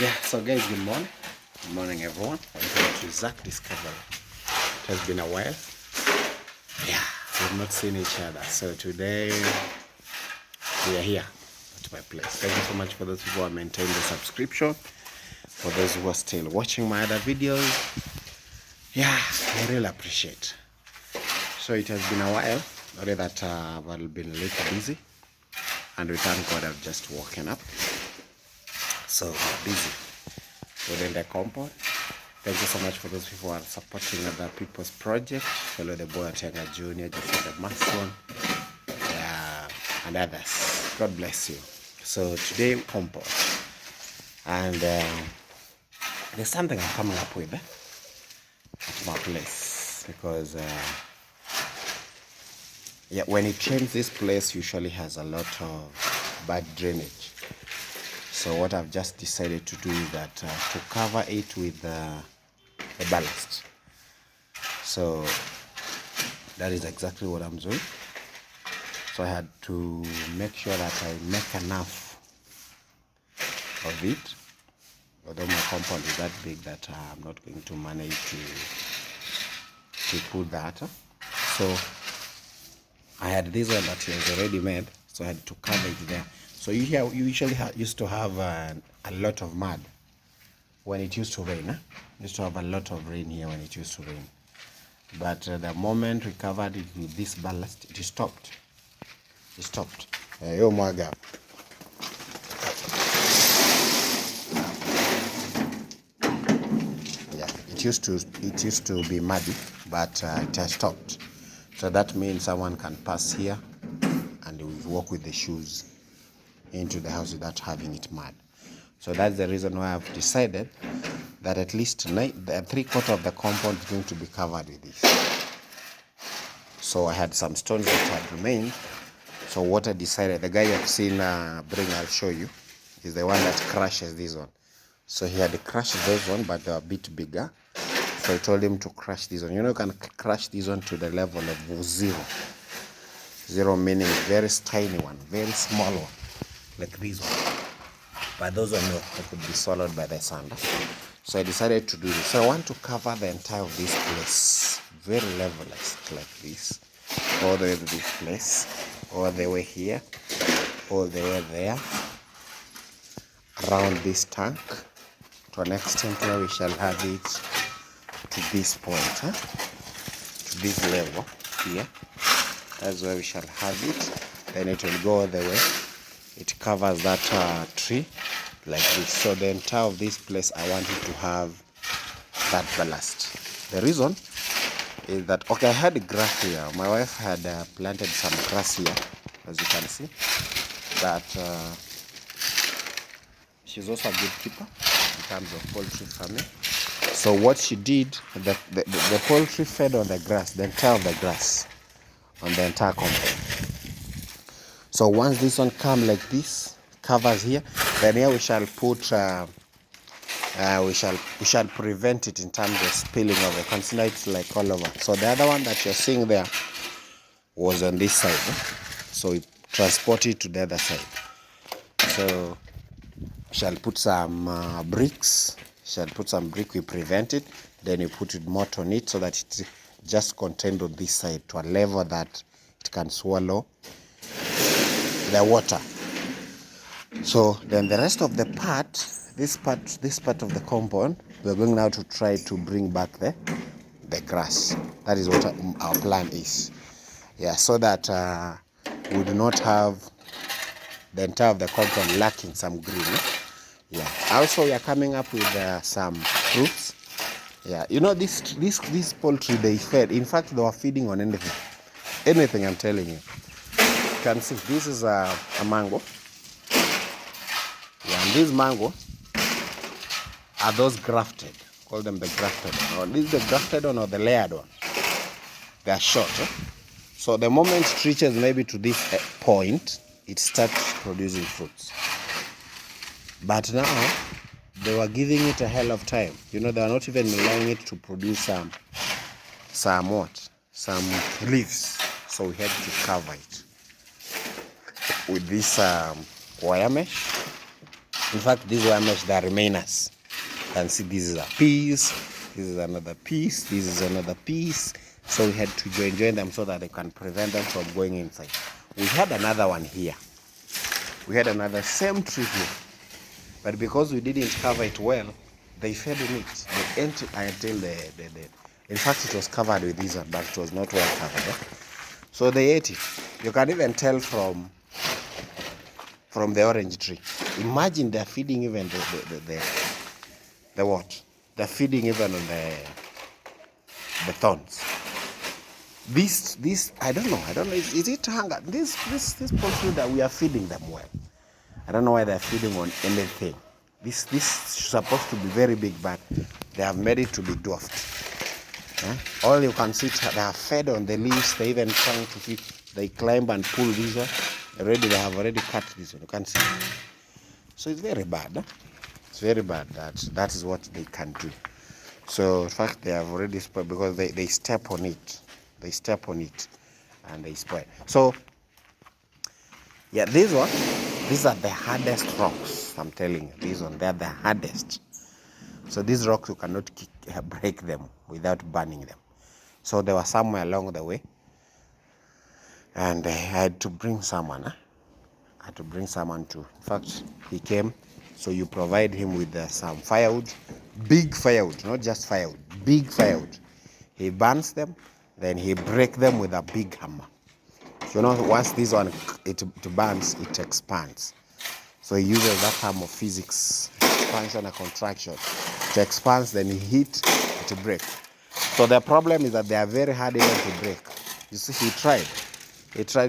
Yeah, so guys, good morning. Good morning, everyone. Welcome to Zach Discovery. It has been a while. Yeah, we've not seen each other. So today we are here at my place. Thank you so much for those people who have maintained the subscription. For those who are still watching my other videos, yeah, I really appreciate. So it has been a while. Only that I've been a little busy, and we thank God I've just woken up. So busy within the compound. Thank you so much for those people who are supporting other people's project. Follow the boy Tenga Junior, just the Mason, and others. God bless you. So today compound, and there's something I'm coming up with at my place because yeah, when it rains, this place usually has a lot of bad drainage. So what I've just decided to do is that to cover it with a ballast. So that is exactly what I'm doing. So I had to make sure that I make enough of it. Although my compound is that big that I'm not going to manage to put that. So I had this one that was already made, so I had to cover it there. So you usually used to have a lot of mud when it used to rain. Used to have a lot of rain here when it used to rain. But the moment we covered it with this ballast, it stopped. It stopped. Yo mwaga. Yeah, it used to be muddy, but it has stopped. So that means someone can pass here and we walk with the shoes into the house without having it mud. So that's the reason why I've decided that at least 3/4 of the compound is going to be covered with this. So I had some stones that had remained. So what I decided, the guy you've seen bring, I'll show you, is the one that crushes this one. So he had crushed those one, but they're a bit bigger. So I told him to crush this one. You can crush this one to the level of 0. 0 meaning very tiny one, very small one, like this one. But those one that could be swallowed by the sand. So I decided to do this. So I want to cover the entire of this place, very levelized like this, all the way to this place, all the way here, all the way there, around this tank, to an extent where we shall have it to this point, to this level here. That's where we shall have it. Then it will go all the way. It covers that tree like this. So the entire of this place, I want it to have that ballast. The reason is that, okay, I had grass here. My wife had planted some grass here, as you can see. But she's also a good keeper in terms of poultry farming. So what she did, the poultry fed on the grass, the entire of the grass, on the entire compound. So once this one comes like this, covers here, then here we shall put, we shall prevent it in terms of spilling over. Consider it like all over. So the other one that you're seeing there was on this side. So we transport it to the other side. So we shall put some bricks. We prevent it. Then you put it more on it so that it's just contained on this side to a level that it can swallow the water. So then the rest of the part, this part of the compound, we're going now to try to bring back the grass. That is what our plan is. Yeah, so that we do not have the entire of the compound lacking some green. Yeah. Also, we are coming up with some fruits. Yeah, this poultry, they fed. In fact, they were feeding on anything. I'm telling you. You can see this is a mango. Yeah, and these mangoes are those grafted. Call them the grafted one. Or this is the grafted one or the layered one. They are short. So the moment it reaches maybe to this point, it starts producing fruits. But now they were giving it a hell of time. They were not even allowing it to produce some leaves. So we had to cover it with this wire mesh. In fact, these were mesh, they are remainers. You can see this is a piece, this is another piece, this is another piece. So we had to join them so that they can prevent them from going inside. We had another one here. We had another same tree here. But because we didn't cover it well, they fed on it. They ate it until in fact it was covered with this one, but it was not well covered. Eh? So they ate it. You can even tell from the orange tree. Imagine they're feeding even the what? They're feeding even on the thorns. This I don't know. Is it hunger? This poultry that we are feeding them well. I don't know why they're feeding on anything. This is supposed to be very big, but they have made it to be dwarfed. All you can see, they are fed on the leaves. They even trying to feed. They climb and pull this one. They have already cut this one. You can see. So it's very bad. Huh? It's very bad. That is what they can do. So in fact, they have already spoiled because they step on it. They step on it, and they spoil. So yeah, these are the hardest rocks. I'm telling you, these ones, they're the hardest. So these rocks, you cannot break them without burning them. So they were somewhere along the way, and I had to bring someone. I had to bring someone to. In fact, he came. So you provide him with some firewood, big firewood, not just firewood, big firewood. He burns them, then he breaks them with a big hammer. So, once this one it burns, it expands. So he uses that term of physics, expansion and contraction. It expands, then he hit, it breaks. So the problem is that they are very hard even to break. You see, he tried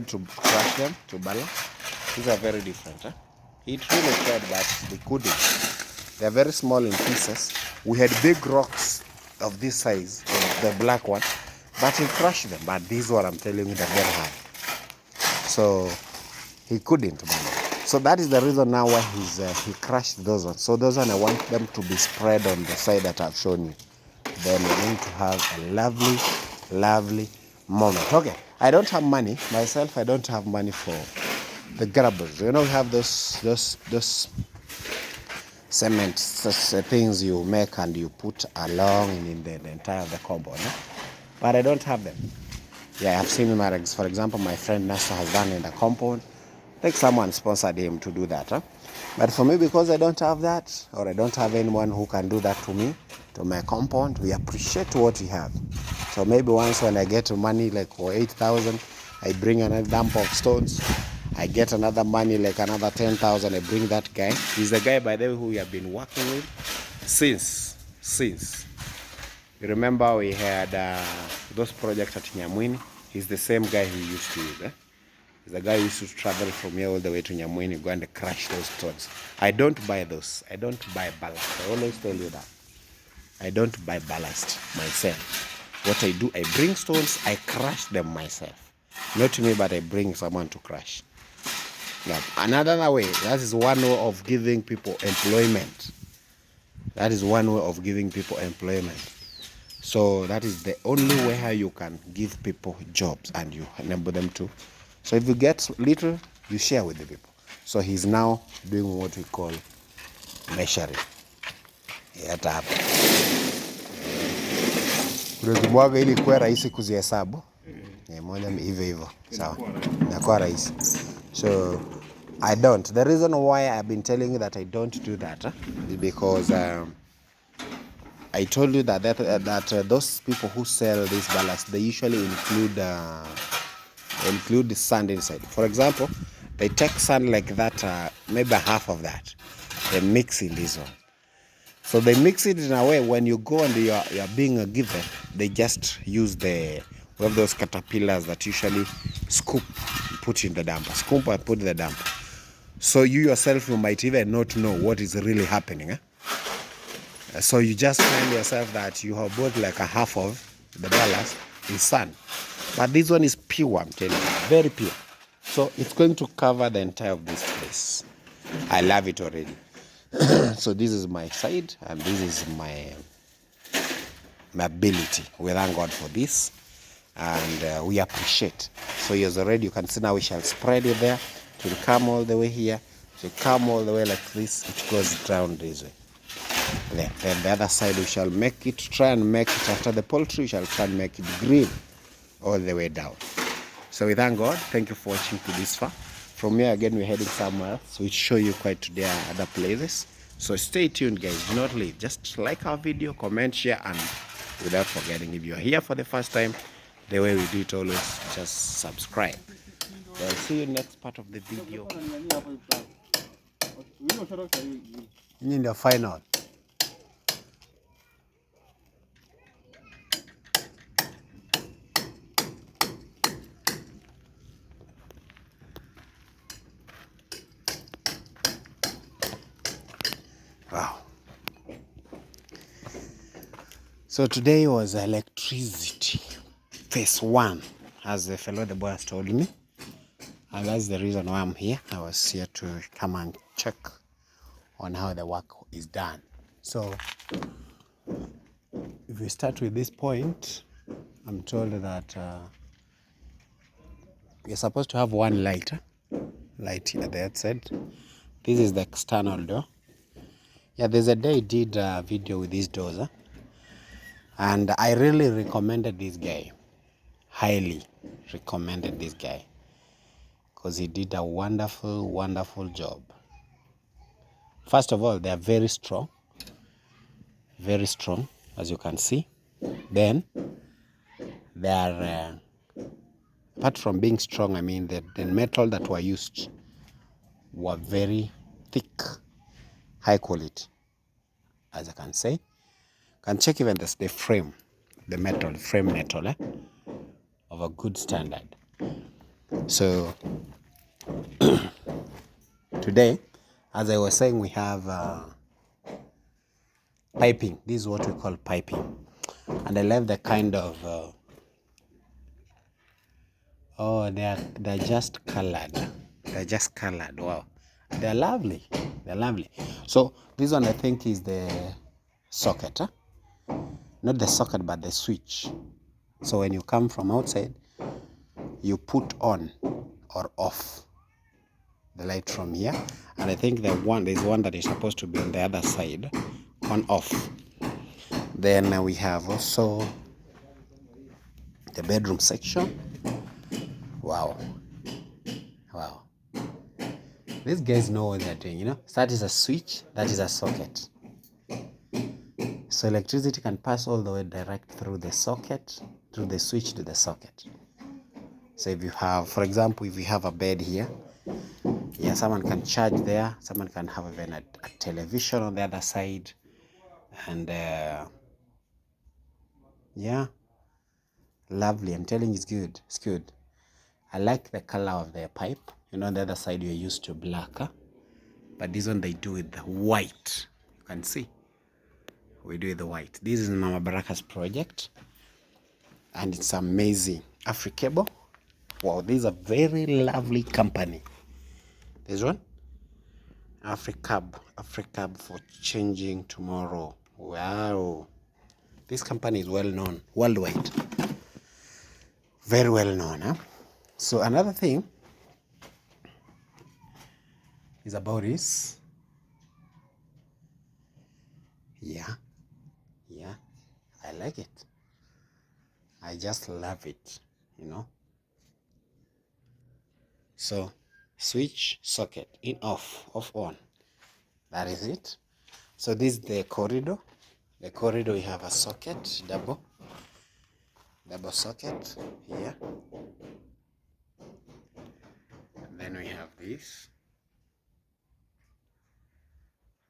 to crush them, to balance. These are very different. Huh? He really tried, but they couldn't. They are very small in pieces. We had big rocks of this size, the black one, but he crushed them. But these one, I'm telling you, they're very hard. So he couldn't burn it. So that is the reason now why he crushed those ones. So those ones, I want them to be spread on the side that I've shown you. Then we're going to have a lovely, lovely moment. Okay, I don't have money myself. I don't have money for the grabbers. We have those cement things you make and you put along in the entire of the compound. But I don't have them. Yeah, I've seen for example, my friend Nasa has done in the compound. I think someone sponsored him to do that. But for me, because I don't have that, or I don't have anyone who can do that to me, to my compound, we appreciate what we have. So maybe once when I get money like for 8,000, I bring another dump of stones. I get another money like another 10,000. I bring that guy. He's the guy, by the way, who we have been working with since. You remember we had those projects at Nyamwini. He's the same guy he used to use. He's the guy who used to travel from here all the way to Nyamwini, go and crush those stones. I don't buy those. I don't buy ballast. I always tell you that. I don't buy ballast myself. What I do, I bring stones, I crush them myself. Not me, but I bring someone to crush. Now, another way, that is one way of giving people employment. That is one way of giving people employment. So that is the only way how you can give people jobs and you enable them to. So if you get little, you share with the people. So he's now doing what we call measuring. Hata hapa. Unazimwaga ili kuwa rahisi kuzihesabu. Moja hivyo. Sawa. Inakuwa rahisi. So I don't. The reason why I've been telling you that I don't do that is because I told you that those people who sell this ballast, they usually include the sand inside. For example, they take sand like that, maybe half of that, they mix in this one. So they mix it in a way when you go and you're being given, they just use we have those caterpillars that usually scoop, put in the dumper, scoop and put in the dumper. So you yourself, you might even not know what is really happening. So you just find yourself that you have bought like a half of the ballast in sand. But this one is pure, I'm telling you, very pure. So it's going to cover the entire of this place. I love it already. So this is my side, and this is my ability. We thank God for this, and we appreciate. So here's already, you can see now we shall spread it there. It will come all the way here. So you come all the way like this, it goes down this way. Then the other side we shall make it, try and make it after the poultry, we shall try and make it green all the way down. So we thank God. Thank you for watching to this far. From here again, we're heading somewhere else. We'll show you quite today other places. So stay tuned, guys. Do not leave. Just like our video, comment, share, and without forgetting, if you're here for the first time, the way we do it always, just subscribe. So I'll see you next part of the video. In the final. Wow. So today was electricity phase 1, as the fellow the boy has told me. And that's the reason why I'm here. I was here to come and check on how the work is done. So if we start with this point, I'm told that we're supposed to have one light here at the outside. This is the external door. Yeah, there's a day I did a video with these doors, and I really recommended this guy. Highly recommended this guy, because he did a wonderful job. First of all, they are very strong, as you can see. Then they are, apart from being strong, I mean the metal that were used were very thick, high quality, as I can say. Can check even the frame, the frame metal, of a good standard. So today, as I was saying, we have piping. This is what we call piping, and I love the kind of oh, they're just colored. They're just colored. Wow, they're lovely. They're lovely. So this one I think is the socket, not the socket but the switch. So when you come from outside, you put on or off the light from here, and I think there's one that is supposed to be on the other side, on off. Then we have also the bedroom section. Wow, these guys know what they're doing, you know. So that is a switch, that is a socket. So electricity can pass all the way direct through the socket, through the switch to the socket. So if you have, for example, if you have a bed here, yeah, someone can charge there, someone can have even a television on the other side, and yeah, lovely. I'm telling you, it's good. It's good. I like the color of the pipe. You know, on the other side you're used to black, but this one they do with the white. You can see we do with the white. This is Mama Baraka'S project, and it's amazing. Africable. Wow, this is a very lovely company. This one, Africab for changing tomorrow. Wow, this company is well known worldwide. Very well known, huh? So another thing is about this. Yeah, I like it. I just love it, you know. So switch, socket, in, off, on. That is it. So this is the corridor. The corridor, we have a socket, double socket here. And then we have this.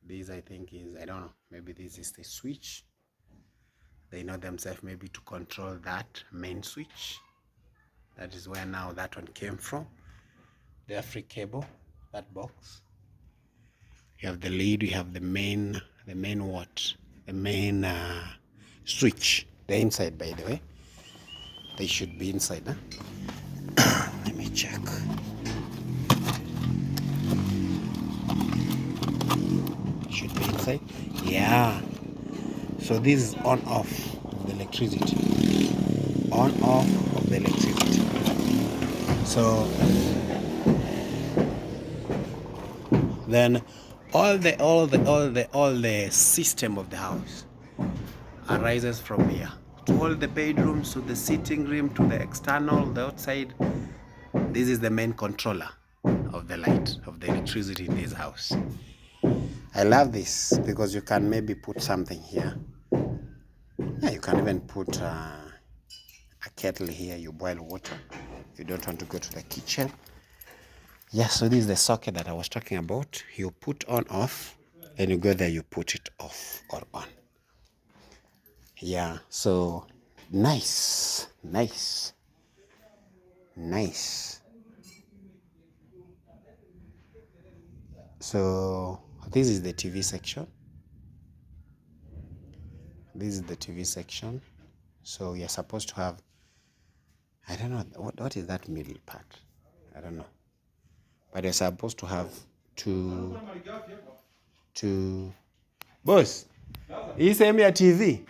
This I think is, I don't know, maybe this is the switch. They know themselves maybe to control that main switch. That is where now that one came from. The Afric cable, that box. You have the lead, you have the main what? The main switch. They're inside, by the way. They should be inside, huh? Let me check. Should be inside. Yeah. So this is on off of the electricity. On off of the electricity. So Then all the system of the house arises from here. To all the bedrooms, to the sitting room, to the external, the outside. This is the main controller of the light, of the electricity in this house. I love this because you can maybe put something here. Yeah, you can even put a kettle here. You boil water if you don't want to go to the kitchen. Yeah, so this is the socket that I was talking about. You put on off, then you go there, you put it off or on. Yeah, so nice. So this is the TV section. So you're supposed to have, I don't know, what is that middle part? I don't know. But you're supposed to have two boss. Hii sehemu ya TV.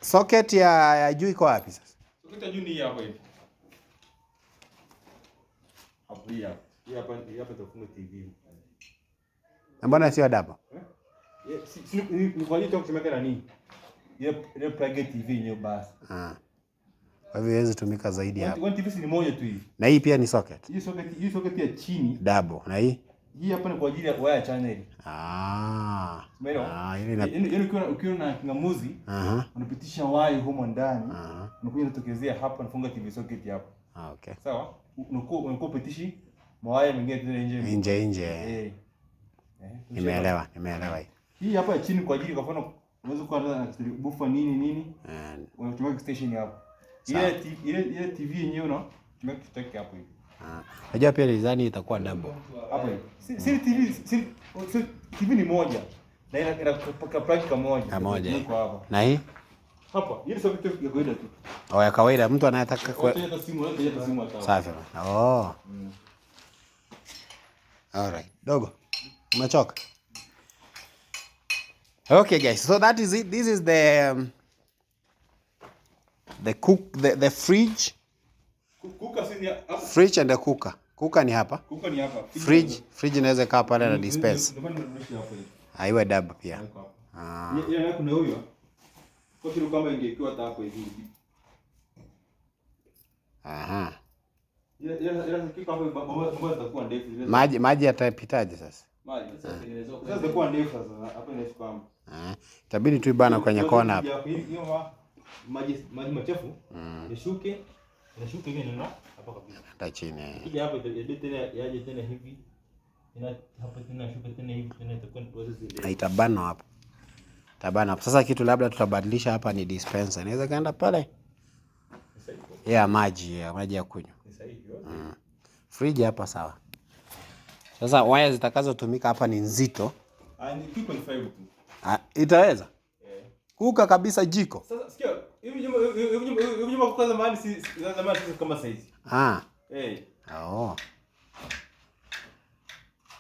Socket ya juu iko wapi sasa? Socket ya juu ni hapa hivi. Hapo hapa tufunge TV. Na mbona sio double? Ni kwa nini tukumeka nani? Ile plug TV yenyewe basi. Kwa hivyo haiwezi tumika zaidi hapa. Kwa TV ni moja tu hii. Na hii pia ni socket. Hii socket ya chini double. Na hii? Hii hapa ni kwa ajili ya wire channel. Ile ukiwa na kingamuzi, unapitisha wire humo ndani. Unakuja unatokezea hapa unafunga TV socket hapo. Okay. Sawa? Unakuwa upitishi mawaya mengine tena nje. Nimeelewa hii. Hii hapa chini kwa ajili kwa mfano unaweza kuwa na buffer nini unatumia station hapo. Ile TV yenyewe unatumia kitaki hapo hivi. Unajua pia design itakuwa double. Hapo hivi. Si TV ni moja. Na ina plug kamoja. Iko hapa. Na hii? Hapa. Hii socket ya kawaida tu. Ya kawaida mtu anayetaka kuleta simu hata. Safi. Alright. Dogo. Umechoka? Okay guys, so that is it. This is the fridge. Fridge and the cooker. Cooker ni hapa. Fridge inaweza kaa pale na dispense. Iwe double pia. Yeye kuna huyo. Kwa kile kama ingekuwa hata hapo hivi. Maji yatapitaje sasa? Sasa kwa ndefu sasa hapa inafika hapo. Itabidi tu bana kwenye kona hapa. Hiyo maji machafu yashuke hivi ndio hapa kabisa. Hata chini. Ile hapa tena yaje tena hivi. Hapa tena shuka tena hivi tena itakuwa process ile. Itabana hapo. Sasa kitu labda tutabadilisha hapa ni dispenser. Inaweza kaenda pale. Maji ya kunywa. Fridge hapa sawa. Sasa waya zitakazotumika hapa ni nzito. Ni 2.5 tu. Itaweza? Kuka kabisa jiko. Sasa sikia, hivi nyuma kwa zamani si kama saizi.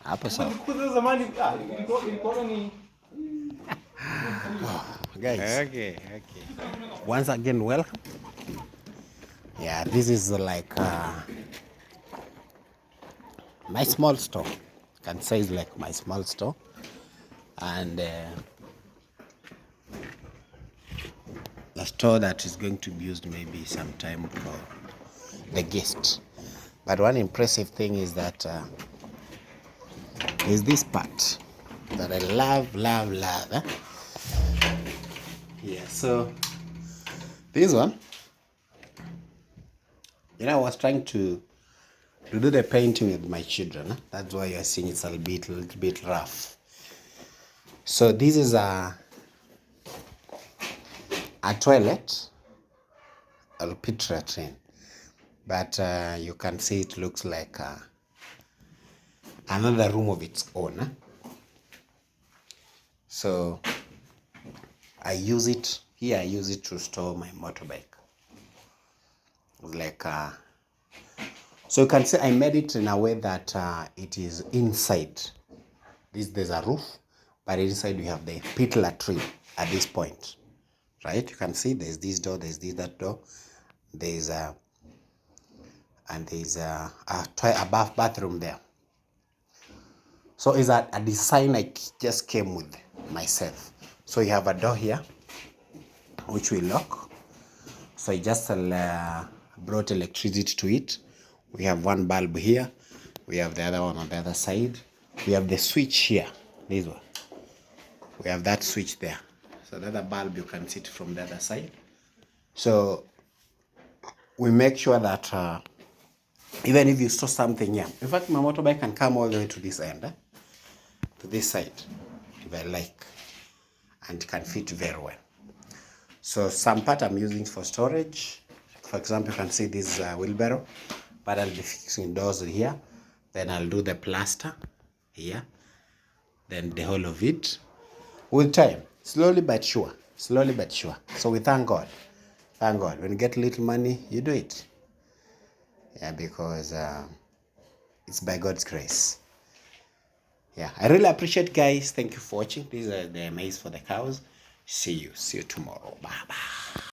Hapo sawa. Kwa zamani ilikuwa ni guys. Okay. Once again welcome. Yeah, this is like my small store. You can say it's like my small store. And a store that is going to be used maybe sometime for the guest. But one impressive thing is that is this part that I love. Yeah, so this one, I was trying to do the painting with my children. That's why you're seeing it's a little bit rough. So this is a toilet, a pit latrine, but you can see it looks like another room of its own. So I use it to store my motorbike. Like so you can see I made it in a way that it is inside. There's a roof, but inside we have the pit latrine at this point, right? You can see there's this door, that door, there's a bathroom there. So it's a design I just came with myself. So you have a door here, which we lock. So I just brought electricity to it. We have one bulb here. We have the other one on the other side. We have the switch here, this one. We have that switch there. So the other bulb, you can see it from the other side. So we make sure that even if you store something here, in fact, my motorbike can come all the way to this end, to this side, if I like, and it can fit very well. So some part I'm using for storage. For example, you can see this wheelbarrow, but I'll be fixing doors here. Then I'll do the plaster here. Then the whole of it. With time, slowly but sure, slowly but sure. So we thank God. Thank God. When you get little money, you do it. Yeah, because it's by God's grace. Yeah, I really appreciate, guys. Thank you for watching. These are the maize for the cows. See you tomorrow. Bye bye.